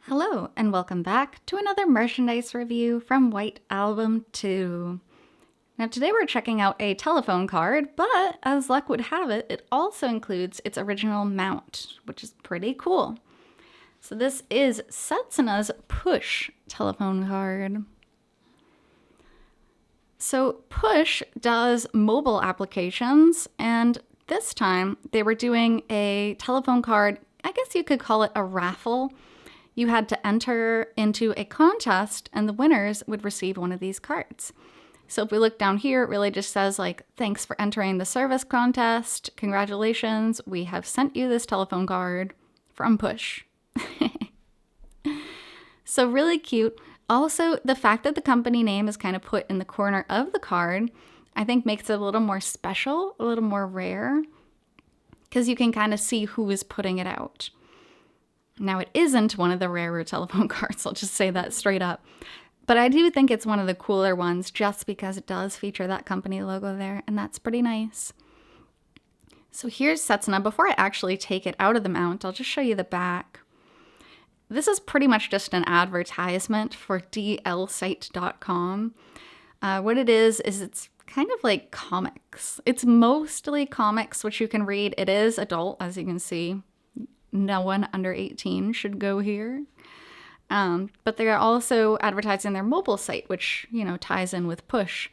Hello, and welcome back to another merchandise review from WA2. Now, today we're checking out a telephone card, but as luck would have it, it also includes its original mount, which is pretty cool. So, this is Setsuna's Push telephone card. So, Push does mobile applications, and this time they were doing a telephone card. I guess you could call it a raffle. You had to enter into a contest, and the winners would receive one of these cards. So if we look down here, it really just says like, thanks for entering the service contest. Congratulations, we have sent you this telephone card from Push. So really cute. Also, the fact that the company name is kind of put in the corner of the card, I think makes it a little more special, a little more rare, because you can kind of see who is putting it out. Now, it isn't one of the rarer telephone cards, I'll just say that straight up. But I do think it's one of the cooler ones just because it does feature that company logo there, and that's pretty nice. So here's Setsuna. Before I actually take it out of the mount, I'll just show you the back. This is pretty much just an advertisement for dlsite.com. What it is it's kind of like comics. It's mostly comics, which you can read. It is adult, as you can see. No one under 18 should go here. But they're also advertising their mobile site, which, ties in with Push.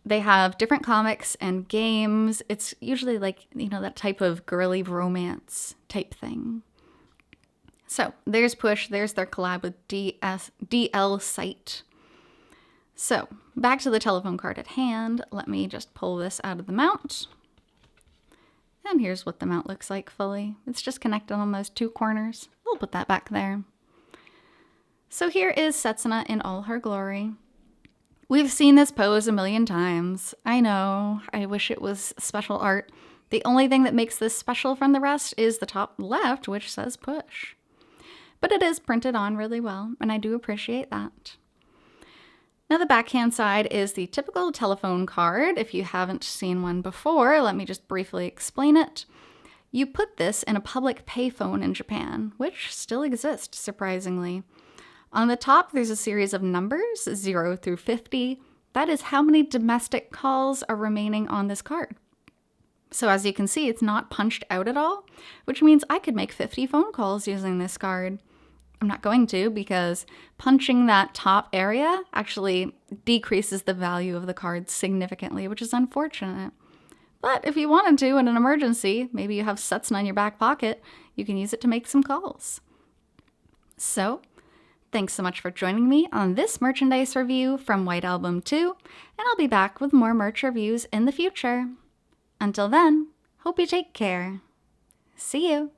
They have different comics and games. It's usually like, that type of girly romance type thing. So there's Push. There's their collab with DL Site. So back to the telephone card at hand. Let me just pull this out of the mount. And here's what the mount looks like fully. It's just connected on those two corners. We'll put that back there. So here is Setsuna in all her glory. We've seen this pose a million times. I know, I wish it was special art. The only thing that makes this special from the rest is the top left, which says Push. But it is printed on really well, and I do appreciate that. Now the backhand side is the typical telephone card. If you haven't seen one before, let me just briefly explain it. You put this in a public payphone in Japan, which still exists, surprisingly. On the top, there's a series of numbers, 0 through 50. That is how many domestic calls are remaining on this card. So as you can see, it's not punched out at all, which means I could make 50 phone calls using this card. I'm not going to because punching that top area actually decreases the value of the card significantly, which is unfortunate. But if you wanted to in an emergency, maybe you have Setsuna in your back pocket, you can use it to make some calls. So, thanks so much for joining me on this merchandise review from WA2, and I'll be back with more merch reviews in the future. Until then, hope you take care. See you!